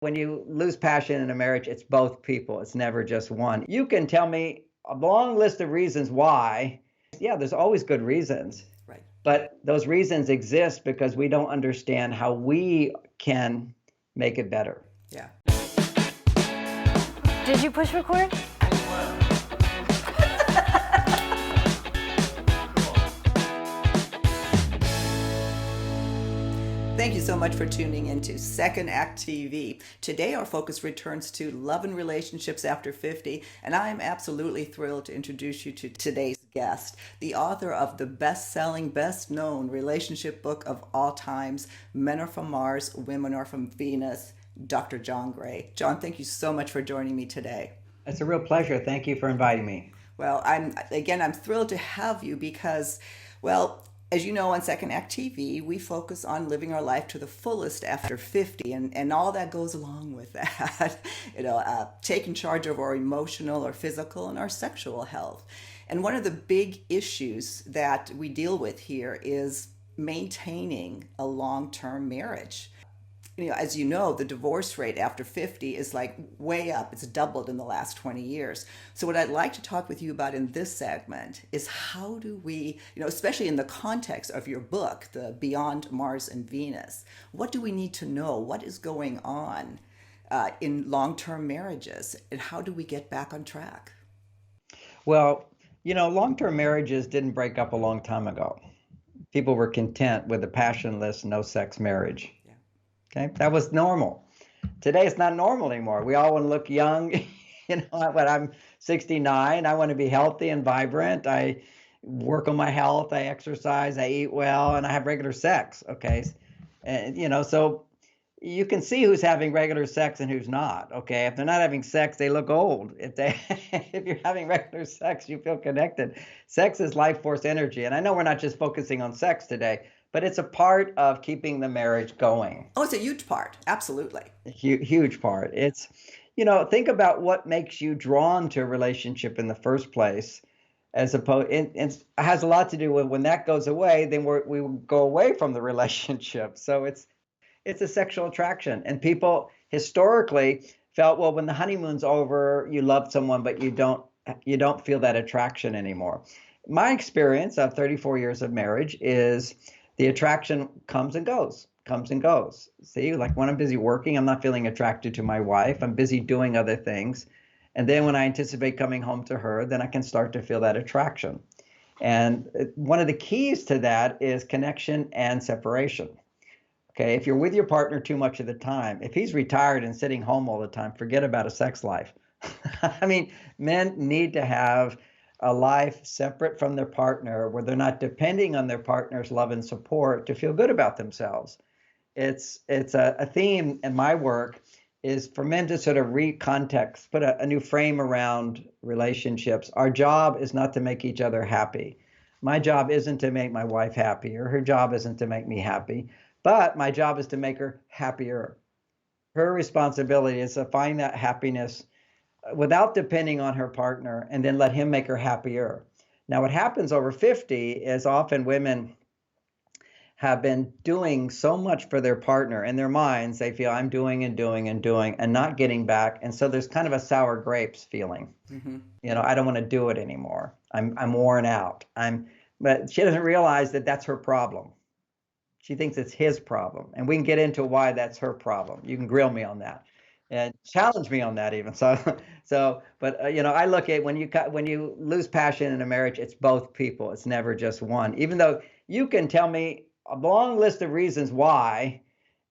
When you lose passion in a marriage, it's both people. It's never just one. You can tell me a long list of reasons why. Yeah, there's always good reasons, Right. but those reasons exist because we don't understand how we can make it better. Yeah. Did you push record? Thank you so much for tuning into Second Act TV. Today our focus returns to love and relationships after 50, and I am absolutely thrilled to introduce you to today's guest, the author of the best-selling, best-known relationship book of all times, Men Are From Mars, Women Are From Venus, Dr. John Gray. John, thank you so much for joining me today. It's a real pleasure. Thank you for inviting me. Well, I'm thrilled to have you because, well, as you know, on Second Act TV, we focus on living our life to the fullest after 50 and all that goes along with that, taking charge of our emotional or physical and our sexual health. And one of the big issues that we deal with here is maintaining a long-term marriage. As you know, the divorce rate after 50 is like way up. It's doubled in the last 20 years. So what I'd like to talk with you about in this segment is how do we, especially in the context of your book, the Beyond Mars and Venus, what do we need to know? What is going on in long-term marriages, and how do we get back on track? Well, long-term marriages didn't break up a long time ago. People were content with a passionless, no-sex marriage. Okay, that was normal. Today, it's not normal anymore. We all want to look young. When I'm 69, I want to be healthy and vibrant. I work on my health. I exercise. I eat well, and I have regular sex. Okay, and so you can see who's having regular sex and who's not. Okay, if they're not having sex, they look old. If you're having regular sex, you feel connected. Sex is life force energy, and I know we're not just focusing on sex today, but it's a part of keeping the marriage going. Oh, it's a huge part. Absolutely. Huge part. It's, think about what makes you drawn to a relationship in the first place, as opposed, it has a lot to do with when that goes away, then we go away from the relationship. So it's a sexual attraction. And people historically felt, well, when the honeymoon's over, you love someone, but you don't feel that attraction anymore. My experience of 34 years of marriage is the attraction comes and goes. See, like when I'm busy working, I'm not feeling attracted to my wife. I'm busy doing other things. And then when I anticipate coming home to her, then I can start to feel that attraction. And one of the keys to that is connection and separation. Okay, if you're with your partner too much of the time, if he's retired and sitting home all the time, forget about a sex life. I mean, men need to have a life separate from their partner where they're not depending on their partner's love and support to feel good about themselves. It's a theme in my work is for men to sort of recontext, put a new frame around relationships. Our job is not to make each other happy. My job isn't to make my wife happy, or her job isn't to make me happy, but my job is to make her happier. Her responsibility is to find that happiness without depending on her partner, and then let him make her happier. Now, what happens over 50 is often women have been doing so much for their partner. In their minds, they feel I'm doing and doing and doing and not getting back. And so there's kind of a sour grapes feeling. Mm-hmm. I don't want to do it anymore. I'm worn out. But she doesn't realize that that's her problem. She thinks it's his problem. And we can get into why that's her problem. You can grill me on that and challenge me on that even. But I look at when you lose passion in a marriage, it's both people. It's never just one. Even though you can tell me a long list of reasons why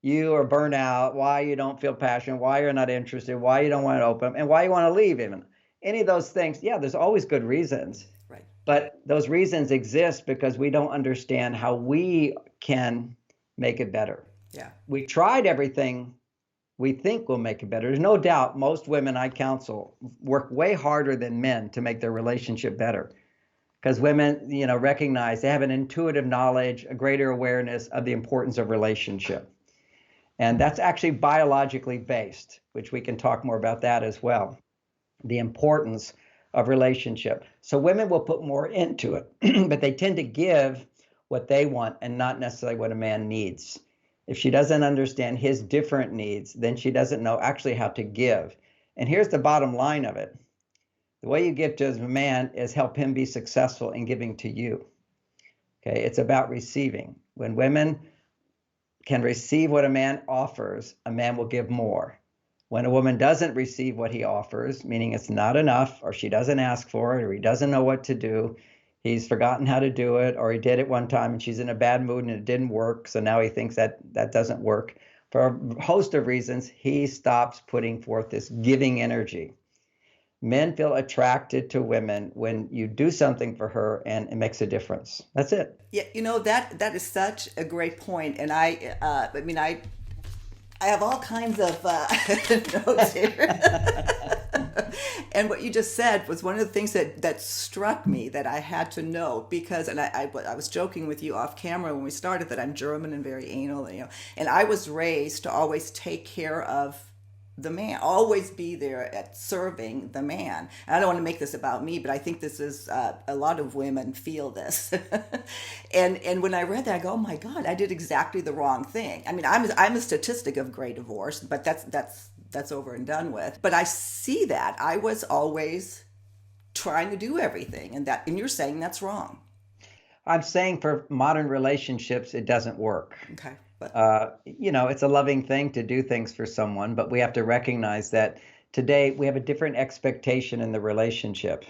you are burnt out, why you don't feel passion, why you're not interested, why you don't want to open, and why you want to leave even. Any of those things, yeah, there's always good reasons. Right. But those reasons exist because we don't understand how we can make it better. Yeah. We tried everything we think will make it better. There's no doubt most women I counsel work way harder than men to make their relationship better. Because women, recognize they have an intuitive knowledge, a greater awareness of the importance of relationship. And that's actually biologically based, which we can talk more about that as well. The importance of relationship. So women will put more into it, but they tend to give what they want and not necessarily what a man needs. If she doesn't understand his different needs, then she doesn't know actually how to give. And here's the bottom line of it. The way you give to a man is help him be successful in giving to you. Okay, it's about receiving. When women can receive what a man offers, a man will give more. When a woman doesn't receive what he offers, meaning it's not enough, or she doesn't ask for it, or he doesn't know what to do, he's forgotten how to do it, or he did it one time and she's in a bad mood and it didn't work, so now he thinks that that doesn't work. For a host of reasons, he stops putting forth this giving energy. Men feel attracted to women when you do something for her and it makes a difference. That's it. Yeah, that is such a great point, and I have all kinds of notes here. And what you just said was one of the things that struck me that I had to know, because, and I was joking with you off camera when we started that I'm German and very anal, and I was raised to always take care of the man, always be there at serving the man. And I don't want to make this about me, but I think this is a lot of women feel this. and when I read that, I go, oh my God, I did exactly the wrong thing. I mean, I'm a statistic of gray divorce, but that's over and done with. But I see that I was always trying to do everything, and you're saying that's wrong. I'm saying for modern relationships, it doesn't work. Okay. But it's a loving thing to do things for someone, but we have to recognize that today we have a different expectation in the relationship.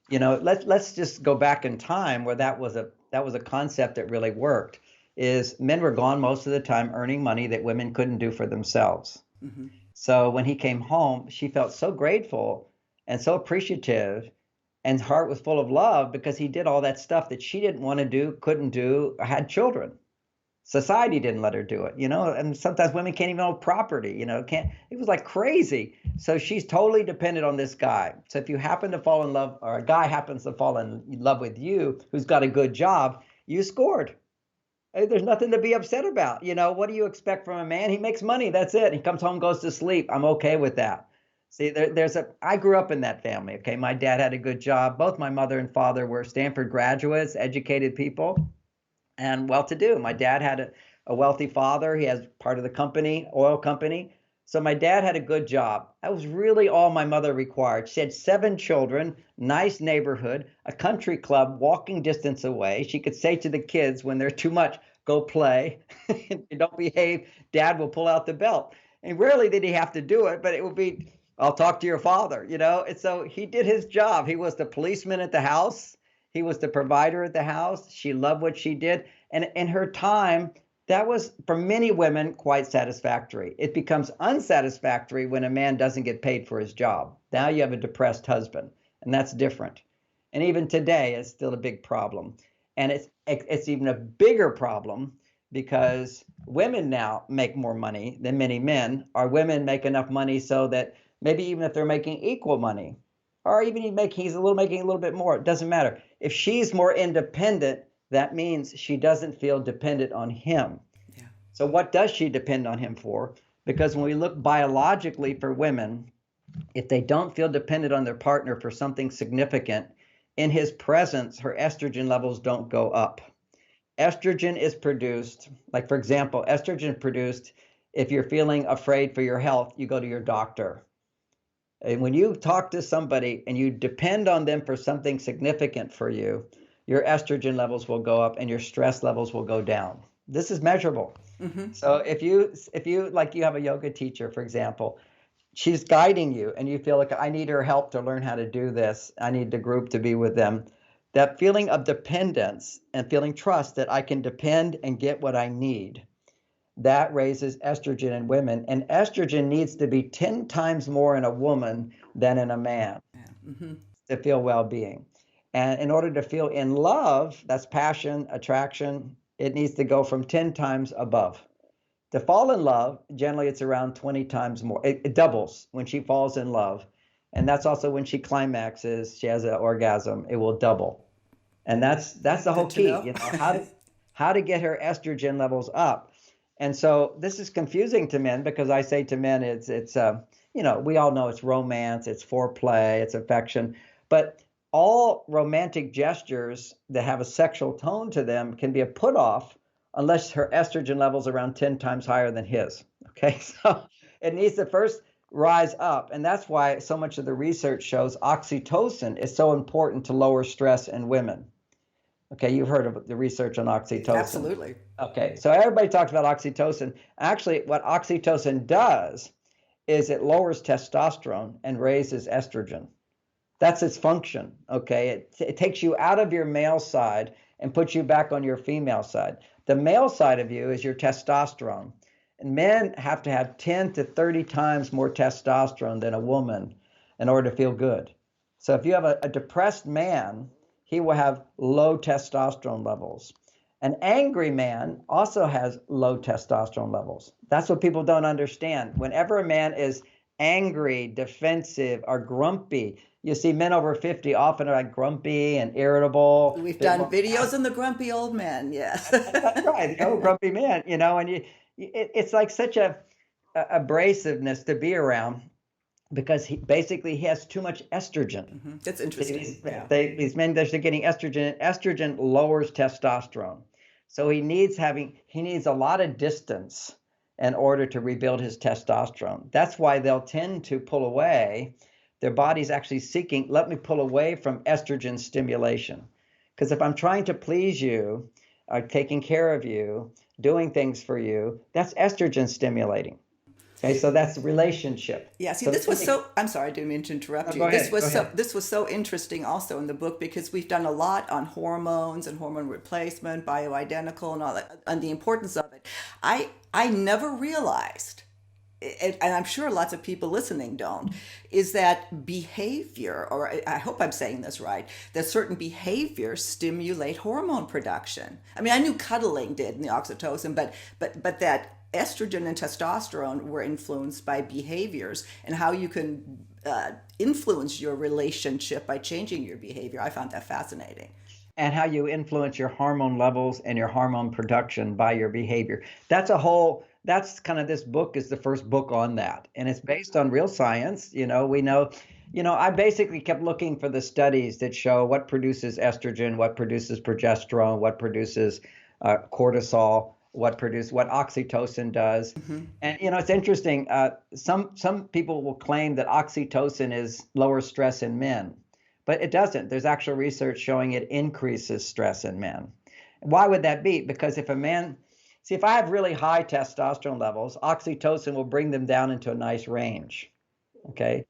Let's just go back in time where that was a concept that really worked. Is men were gone most of the time earning money that women couldn't do for themselves. mm-hmm. So when he came home, she felt so grateful and so appreciative, and her heart was full of love because he did all that stuff that she didn't want to do, couldn't do, or had children. Society didn't let her do it, and sometimes women can't even own property, it was like crazy. So she's totally dependent on this guy. So if you happen to fall in love, or a guy happens to fall in love with you, who's got a good job, you scored. There's nothing to be upset about. What do you expect from a man? He makes money. That's it. He comes home, goes to sleep. I'm okay with that. See, I grew up in that family. Okay. My dad had a good job. Both my mother and father were Stanford graduates, educated people, and well-to-do. My dad had a wealthy father. He has part of the company, oil company. So my dad had a good job. That was really all my mother required. She had 7 children, nice neighborhood, a country club walking distance away. She could say to the kids when they're too much, go play. If you don't behave, Dad will pull out the belt. And rarely did he have to do it, but it would be, I'll talk to your father, And so he did his job. He was the policeman at the house. He was the provider at the house. She loved what she did. And in her time, that was, for many women, quite satisfactory. It becomes unsatisfactory when a man doesn't get paid for his job. Now you have a depressed husband, and that's different. And even today, it's still a big problem. And it's even a bigger problem because women now make more money than many men. Or women make enough money so that maybe even if they're making equal money, or even he's making a little bit more, it doesn't matter. If she's more independent, that means she doesn't feel dependent on him. Yeah. So what does she depend on him for? Because when we look biologically for women, if they don't feel dependent on their partner for something significant, in his presence, her estrogen levels don't go up. Estrogen is produced, like for example, estrogen is produced if you're feeling afraid for your health, you go to your doctor. And when you talk to somebody and you depend on them for something significant for you, your estrogen levels will go up and your stress levels will go down. This is measurable. Mm-hmm. So if you like you have a yoga teacher, for example, she's guiding you and you feel like I need her help to learn how to do this. I need the group to be with them. That feeling of dependence and feeling trust that I can depend and get what I need, that raises estrogen in women. And estrogen needs to be 10 times more in a woman than in a man Mm-hmm. to feel well-being. And in order to feel in love, that's passion, attraction, it needs to go from 10 times above. To fall in love, generally it's around 20 times more. It doubles when she falls in love. And that's also when she climaxes, she has an orgasm, it will double. And that's the whole key, how to get her estrogen levels up. And so this is confusing to men because I say to men, it's we all know it's romance, it's foreplay, it's affection, but all romantic gestures that have a sexual tone to them can be a put off unless her estrogen level's around 10 times higher than his. Okay, so it needs to first rise up. And that's why so much of the research shows oxytocin is so important to lower stress in women. Okay, you've heard of the research on oxytocin. Absolutely. Okay, so everybody talks about oxytocin. Actually, what oxytocin does is it lowers testosterone and raises estrogen. That's its function. Okay, it takes you out of your male side and puts you back on your female side. The male side of you is your testosterone. And men have to have 10 to 30 times more testosterone than a woman in order to feel good. So if you have a depressed man, he will have low testosterone levels. An angry man also has low testosterone levels. That's what people don't understand. Whenever a man is angry, defensive, or grumpy, you see men over 50 often are like grumpy and irritable. We've done videos on the grumpy old man. Yes. That's right, the old grumpy man, and it's like such a abrasiveness to be around because he has too much estrogen. That's interesting. These men, they're getting estrogen, and estrogen lowers testosterone. So he needs a lot of distance in order to rebuild his testosterone. That's why they'll tend to pull away. Their body's actually seeking, let me pull away from estrogen stimulation. Because if I'm trying to please you, taking care of you, doing things for you, that's estrogen stimulating. Okay, so that's relationship. Yeah, see, So this was so, I'm sorry, I didn't mean to interrupt you. go ahead, go ahead. This was so interesting also in the book because we've done a lot on hormones and hormone replacement, bioidentical and all that, and the importance of it. I never realized, and I'm sure lots of people listening don't, is that behavior, or I hope I'm saying this right, that certain behaviors stimulate hormone production. I mean, I knew cuddling did in the oxytocin, but that estrogen and testosterone were influenced by behaviors and how you can influence your relationship by changing your behavior. I found that fascinating. And how you influence your hormone levels and your hormone production by your behavior. That's kind of, this book is the first book on that. And it's based on real science. We know, I basically kept looking for the studies that show what produces estrogen, what produces progesterone, what produces cortisol, what oxytocin does. And it's interesting. Some people will claim that oxytocin is lower stress in men, but it doesn't. There's actual research showing it increases stress in men. Why would that be? Because if I have really high testosterone levels, oxytocin will bring them down into a nice range. Okay.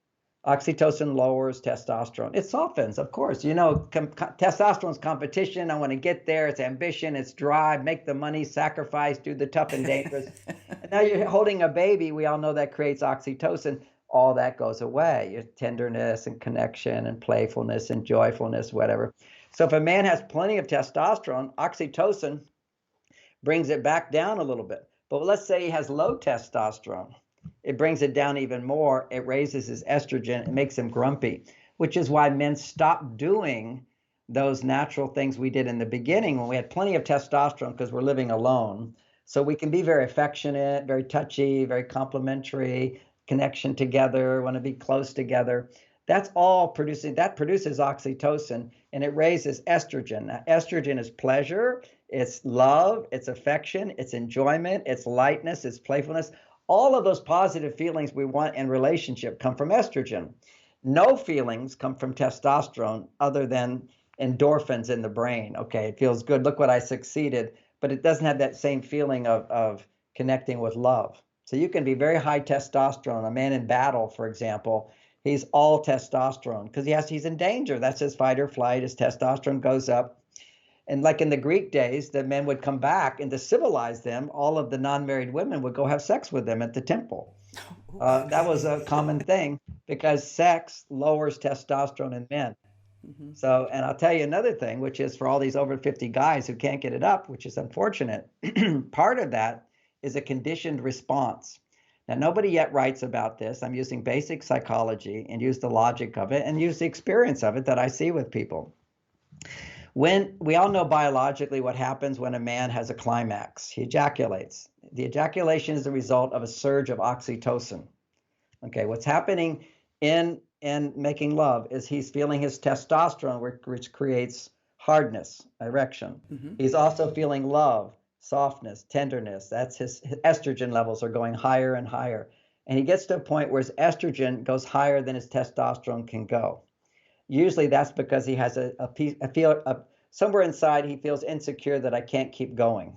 Oxytocin lowers testosterone. It softens, of course. Testosterone's competition. I want to get there. It's ambition. It's drive. Make the money. Sacrifice. Do the tough and dangerous. And now you're holding a baby. We all know that creates oxytocin. All that goes away. Your tenderness and connection and playfulness and joyfulness, whatever. So if a man has plenty of testosterone, oxytocin brings it back down a little bit. But let's say he has low testosterone. It brings it down even more. It raises his estrogen. It makes him grumpy, which is why men stop doing those natural things we did in the beginning when we had plenty of testosterone because we're living alone. So we can be very affectionate, very touchy, very complimentary, connection together, want to be close together. That produces oxytocin, and it raises estrogen. Now, estrogen is pleasure, it's love, it's affection, it's enjoyment, it's lightness, it's playfulness. All of those positive feelings we want in relationship come from estrogen. No feelings come from testosterone other than endorphins in the brain. Okay, it feels good. Look what I succeeded. But it doesn't have that same feeling of connecting with love. So you can be very high testosterone. A man in battle, for example, he's all testosterone because he's in danger. That's his fight or flight. His testosterone goes up. And like in the Greek days, the men would come back, and to civilize them, all of the non-married women would go have sex with them at the temple. That was a common thing because sex lowers testosterone in men. So, and I'll tell you another thing, which is for all these over 50 guys who can't get it up, which is unfortunate, part of that is a conditioned response. Now, nobody yet writes about this. I'm using basic psychology and use the logic of it and use the experience of it that I see with people. When we all know biologically what happens when a man has a climax, he ejaculates. The ejaculation is the result of a surge of oxytocin. Okay, what's happening in making love is he's feeling his testosterone, which creates hardness, erection. He's also feeling love, softness, tenderness. His estrogen levels are going higher and higher. And he gets to a point where his estrogen goes higher than his testosterone can go. Usually that's because he has somewhere inside he feels insecure that I can't keep going.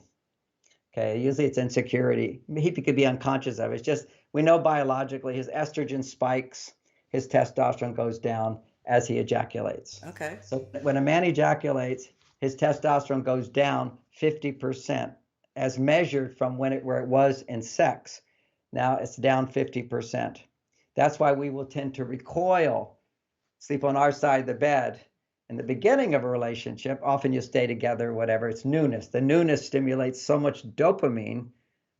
Okay, usually it's insecurity. He could be unconscious of it. It's just we know biologically his estrogen spikes, his testosterone goes down as he ejaculates. Okay. So when a man ejaculates, his testosterone goes down 50% as measured from where it was in sex. Now it's down 50%. That's why we will tend to recoil, sleep on our side of the bed. In the beginning of a relationship, often you stay together, whatever, it's newness. The newness stimulates so much dopamine,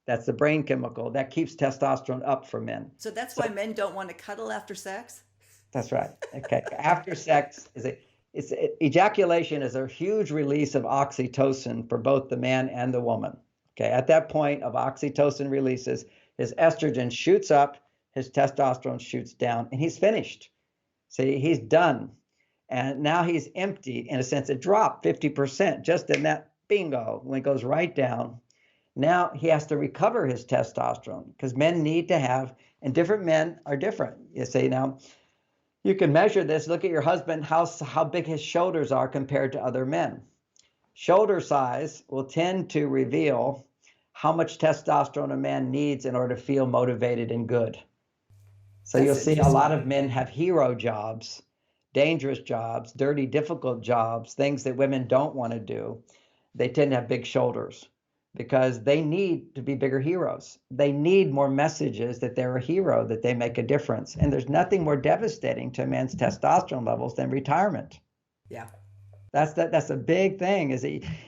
that's the brain chemical, that keeps testosterone up for men. So that's So why men don't want to cuddle after sex? that's right. Okay. After sex ejaculation is a huge release of oxytocin for both the man and the woman. Okay. At that point of oxytocin releases, his estrogen shoots up, his testosterone shoots down, and he's finished. See, he's done. And now he's empty. In a sense, it dropped 50% just in that bingo when it goes right down. Now he has to recover his testosterone because men need to have, and different men are different. You say, now, you can measure this. Look at your husband, how big his shoulders are compared to other men. Shoulder size will tend to reveal how much testosterone a man needs in order to feel motivated and good. So That's you'll see a interesting. lot of men have hero jobs, dangerous jobs, dirty, difficult jobs, things that women don't want to do. They tend to have big shoulders because they need to be bigger heroes. They need more messages that they're a hero, that they make a difference. And there's nothing more devastating to a man's testosterone levels than retirement. Yeah. That's a big thing.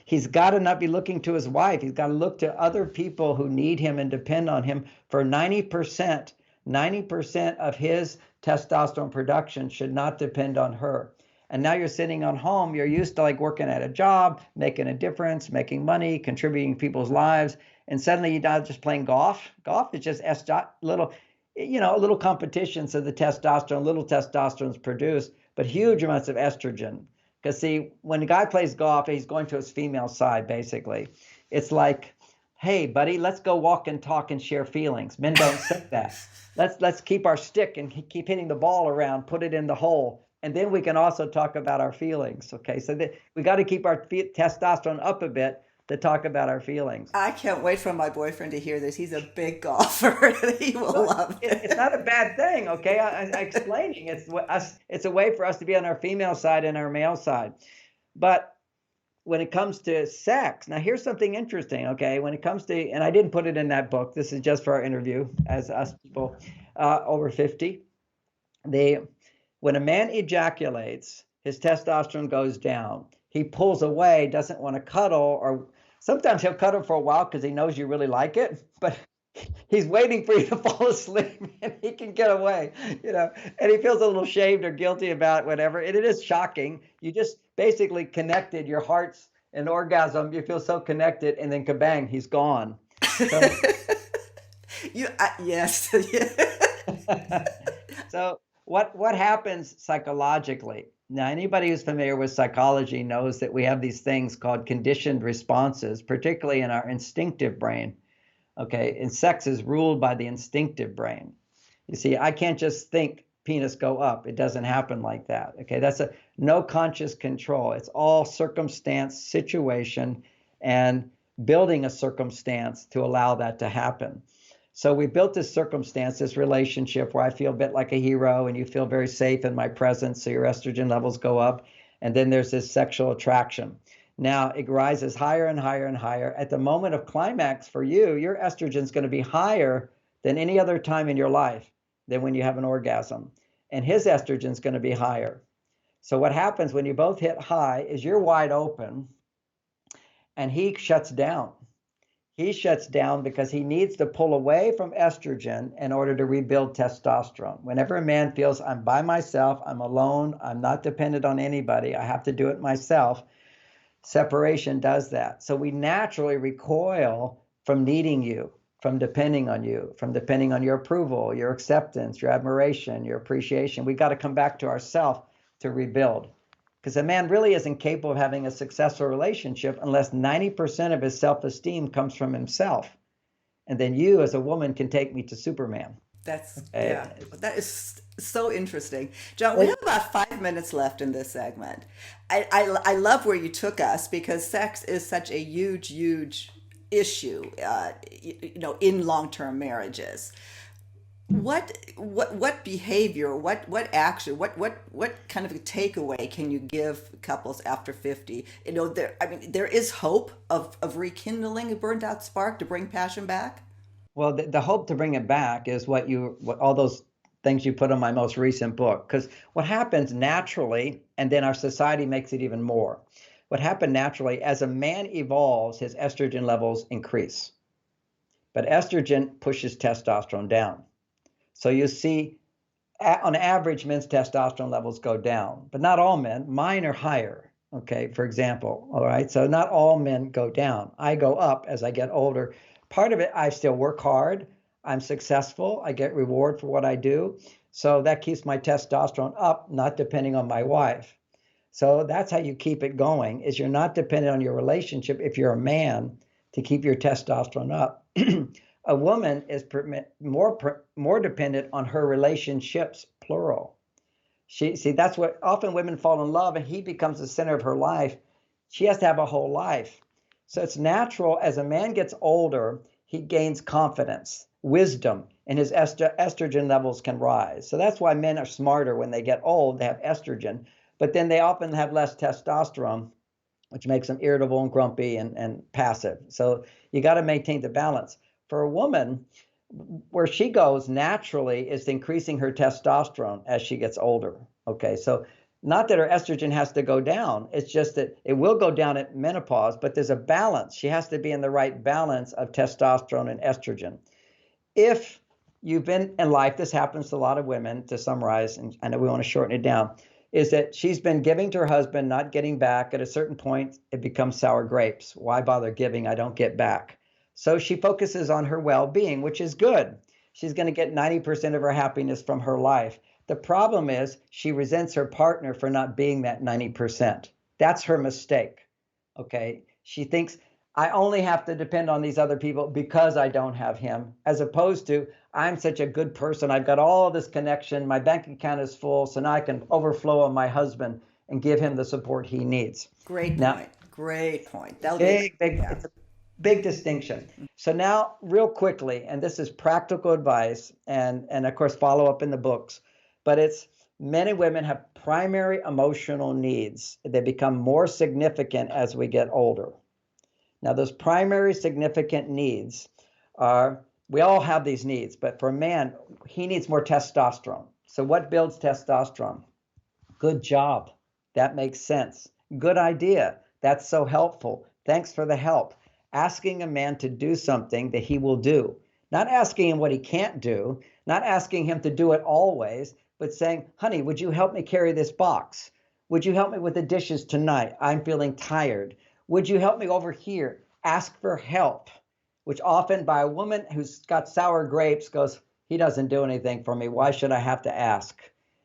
He's got to not be looking to his wife. He's got to look to other people who need him and depend on him for 90%. 90% of his testosterone production should not depend on her. And now you're sitting on home. You're used to like working at a job, making a difference, making money, contributing to people's lives. And suddenly you're not just playing golf. Golf is just little, a little competition. So the little testosterone is produced, but huge amounts of estrogen. Because see, when a guy plays golf, he's going to his female side, basically. It's like, hey, buddy, let's go walk and talk and share feelings. Men don't say that. Let's keep our stick and keep hitting the ball around, put it in the hole. And then we can also talk about our feelings. Okay, so we got to keep our testosterone up a bit to talk about our feelings. I can't wait for my boyfriend to hear this. He's a big golfer. He will Well, love it's it. not a bad thing, okay? I'm explaining. It's a way for us to be on our female side and our male side. But when it comes to sex, now here's something interesting, okay? When it comes to, and I didn't put it in that book. This is just for our interview as us people over 50. When a man ejaculates, his testosterone goes down. He pulls away, doesn't want to cuddle, or sometimes he'll cuddle for a while because he knows you really like it, but he's waiting for you to fall asleep and he can get away, and he feels a little shamed or guilty about it, whatever. And it is shocking. You just basically connected your heart's an orgasm. You feel so connected, and then kabang, he's gone. So, Yes. so what happens psychologically? Now, anybody who's familiar with psychology knows that we have these things called conditioned responses, particularly in our instinctive brain. Okay, and sex is ruled by the instinctive brain. You see, I can't just think penis go up. It doesn't happen like that. Okay, that's no conscious control. It's all circumstance, situation, and building a circumstance to allow that to happen. So we built this circumstance, this relationship where I feel a bit like a hero and you feel very safe in my presence, so your estrogen levels go up. And then there's this sexual attraction. Now it rises higher and higher and higher. At the moment of climax for you, your estrogen is going to be higher than any other time in your life than when you have an orgasm. And his estrogen is going to be higher. So what happens when you both hit high is you're wide open and he shuts down. He shuts down because he needs to pull away from estrogen in order to rebuild testosterone. Whenever a man feels I'm by myself, I'm alone, I'm not dependent on anybody, I have to do it myself, separation does that. So we naturally recoil from needing you, from depending on you, from depending on your approval, your acceptance, your admiration, your appreciation. We got to come back to ourselves to rebuild. Because a man really isn't capable of having a successful relationship unless 90% of his self-esteem comes from himself. And then you, as a woman, can take me to Superman. That's, Okay? yeah, that is so interesting. John, we have It- about 5 minutes left in this segment. I love where you took us because sex is such a huge, huge issue, in long-term marriages. What behavior, what action, what kind of a takeaway can you give couples after 50? There is hope of rekindling a burnt out spark to bring passion back. well, the hope to bring it back is what all those things you put in my most recent book. Because what happens naturally, and then our society makes it even more. What happened naturally, as a man evolves, his estrogen levels increase. But estrogen pushes testosterone down. So you see, on average, men's testosterone levels go down, but not all men. Mine are higher. Okay, for example. All right. So not all men go down. I go up as I get older. Part of it, I still work hard. I'm successful. I get reward for what I do. So that keeps my testosterone up, not depending on my wife. So that's how you keep it going, is you're not dependent on your relationship if you're a man to keep your testosterone up. A woman is more dependent on her relationships, plural. That's what often women fall in love and he becomes the center of her life. She has to have a whole life. So it's natural as a man gets older, he gains confidence, wisdom, and his estrogen levels can rise. So that's why men are smarter when they get old, they have estrogen, but then they often have less testosterone, which makes them irritable and grumpy and passive. So you got to maintain the balance. For a woman, where she goes naturally is increasing her testosterone as she gets older. Okay, so not that her estrogen has to go down, it's just that it will go down at menopause, but there's a balance. She has to be in the right balance of testosterone and estrogen. If you've been in life, this happens to a lot of women, to summarize, and I know we want to shorten it down, is that she's been giving to her husband, not getting back. At a certain point, it becomes sour grapes. Why bother giving? I don't get back. So she focuses on her well-being, which is good. She's going to get 90% of her happiness from her life. The problem is she resents her partner for not being that 90%. That's her mistake. Okay. She thinks I only have to depend on these other people because I don't have him, as opposed to I'm such a good person. I've got all this connection. My bank account is full. So now I can overflow on my husband and give him the support he needs. Great Now, point. Great point. That'll big, yeah. it's a big distinction. So now, real quickly, and this is practical advice, and of course, follow up in the books, but it's men and women have primary emotional needs. They become more significant as we get older. Now, those primary significant needs are, we all have these needs, but for a man, he needs more testosterone. So what builds testosterone? Good job. That makes sense. Good idea. That's so helpful. Thanks for the help. Asking a man to do something that he will do. Not asking him what he can't do, not asking him to do it always, but saying, honey, would you help me carry this box? Would you help me with the dishes tonight? I'm feeling tired. Would you help me over here? Ask for help, which often by a woman who's got sour grapes goes, he doesn't do anything for me. Why should I have to ask?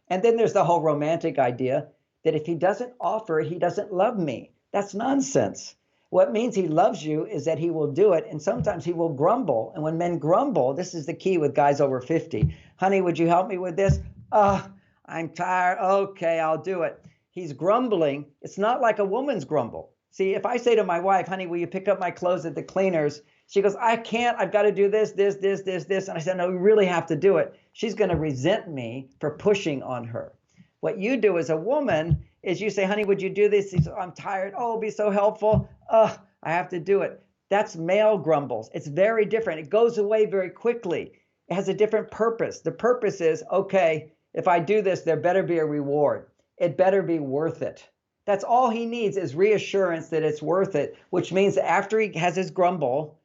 And then there's the whole romantic idea that if he doesn't offer, he doesn't love me. That's nonsense. What means he loves you is that he will do it. And sometimes he will grumble. And when men grumble, this is the key with guys over 50. Honey, would you help me with this? I'm tired. Okay, I'll do it. He's grumbling. It's not like a woman's grumble. See, if I say to my wife, honey, will you pick up my clothes at the cleaners? She goes, I can't. I've got to do this. And I said, no, you really have to do it. She's going to resent me for pushing on her. What you do as a woman is you say, honey, would you do this? He says, I'm tired. Oh, it'll be so helpful. I have to do it. That's male grumbles. It's very different. It goes away very quickly. It has a different purpose. The purpose is, okay, if I do this, there better be a reward. It better be worth it. That's all he needs is reassurance that it's worth it, which means that after he has his grumble,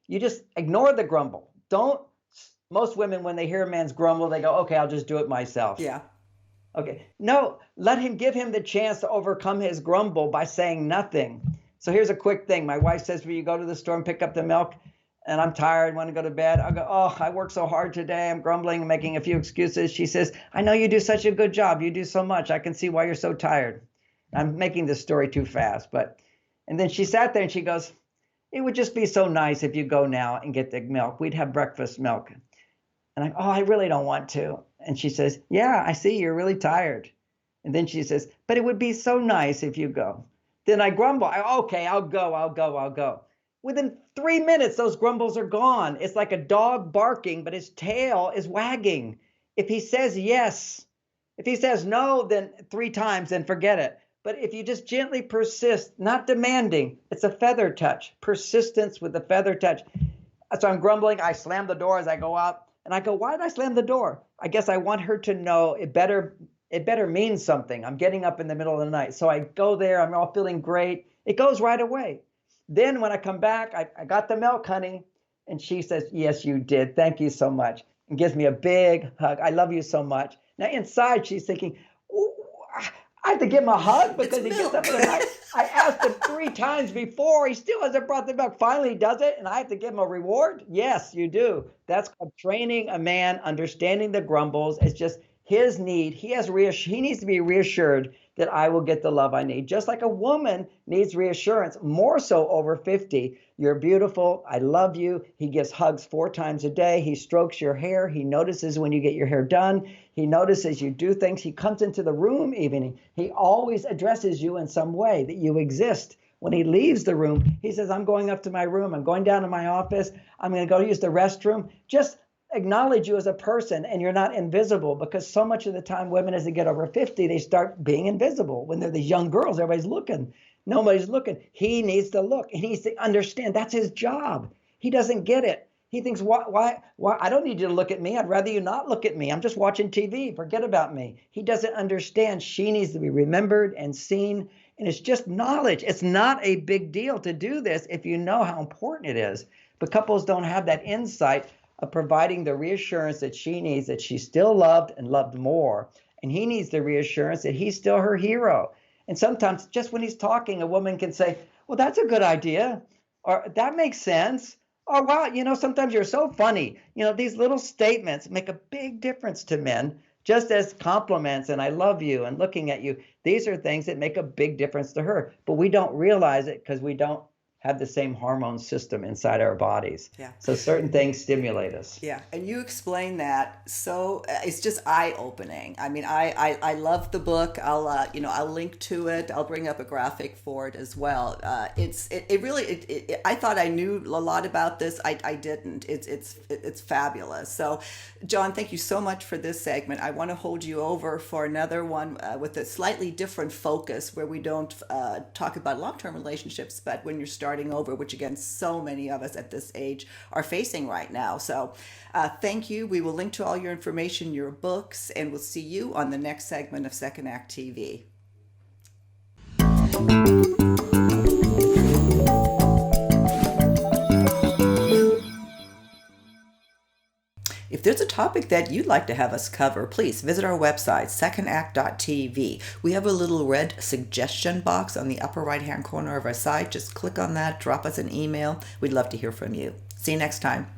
you just ignore the grumble. Most women, when they hear a man's grumble, they go, okay, I'll just do it myself. Yeah. Okay. No, give him the chance to overcome his grumble by saying nothing. So here's a quick thing. My wife says, will you go to the store and pick up the milk? And I'm tired, want to go to bed. I go, oh, I worked so hard today. I'm grumbling, making a few excuses. She says, I know you do such a good job. You do so much. I can see why you're so tired. I'm making this story too fast, but and then she sat there and she goes, "It would just be so nice if you go now and get the milk. We'd have breakfast milk." And I, "Oh, I really don't want to." And she says, "Yeah, I see you're really tired." And then she says, "But it would be so nice if you go." Then I grumble. Okay, I'll go, I'll go, I'll go. Within 3 minutes, those grumbles are gone. It's like a dog barking, but his tail is wagging. If he says yes, if he says no, then 3 times, then forget it. But if you just gently persist, not demanding, it's a feather touch, persistence with the feather touch. So I'm grumbling. I slam the door as I go out. And I go, "Why did I slam the door?" I guess I want her to know it better mean something. I'm getting up in the middle of the night. So I go there. I'm all feeling great. It goes right away. Then when I come back, I got the milk, honey. And she says, "Yes, you did. Thank you so much." And gives me a big hug. "I love you so much." Now inside, she's thinking, "Ooh, I have to give him a hug because he gets up in the night. I asked him 3 times before. He still hasn't brought the milk. Finally, he does it, and I have to give him a reward?" Yes, you do. That's called training a man, understanding the grumbles. It's just his need. He needs to be reassured that I will get the love I need. Just like a woman needs reassurance, more so over 50. "You're beautiful. I love you." He gives hugs 4 times a day. He strokes your hair. He notices when you get your hair done. He notices you do things. He comes into the room even. He always addresses you in some way that you exist. When he leaves the room, he says, "I'm going up to my room. I'm going down to my office. I'm going to go use the restroom." Just acknowledge you as a person, and you're not invisible, because so much of the time women, as they get over 50, they start being invisible. When they're these young girls, everybody's looking. Nobody's looking. He needs to look. He needs to understand that's his job. He doesn't get it. He thinks, why? I don't need you to look at me. I'd rather you not look at me. I'm just watching TV. Forget about me. He doesn't understand. She needs to be remembered and seen. And it's just knowledge. It's not a big deal to do this if you know how important it is. But couples don't have that insight of providing the reassurance that she needs, that she's still loved and loved more. And he needs the reassurance that he's still her hero. And sometimes just when he's talking, a woman can say, "Well, that's a good idea," or "That makes sense," or "Wow, sometimes you're so funny." These little statements make a big difference to men, just as compliments and "I love you" and "looking at you." These are things that make a big difference to her. But we don't realize it because we don't have the same hormone system inside our bodies. Yeah. So certain things stimulate us. Yeah, and you explain that, so it's just eye-opening. I mean, I love the book. I'll link to it. I'll bring up a graphic for it as well. I thought I knew a lot about this. I didn't. It's fabulous. So, John, thank you so much for this segment. I want to hold you over for another one with a slightly different focus, where we don't talk about long-term relationships, but when you're starting over, which again, so many of us at this age are facing right now. So thank you. We will link to all your information, your books, and we'll see you on the next segment of Second Act TV. If there's a topic that you'd like to have us cover, please visit our website, secondact.tv. We have a little red suggestion box on the upper right-hand corner of our site. Just click on that, drop us an email. We'd love to hear from you. See you next time.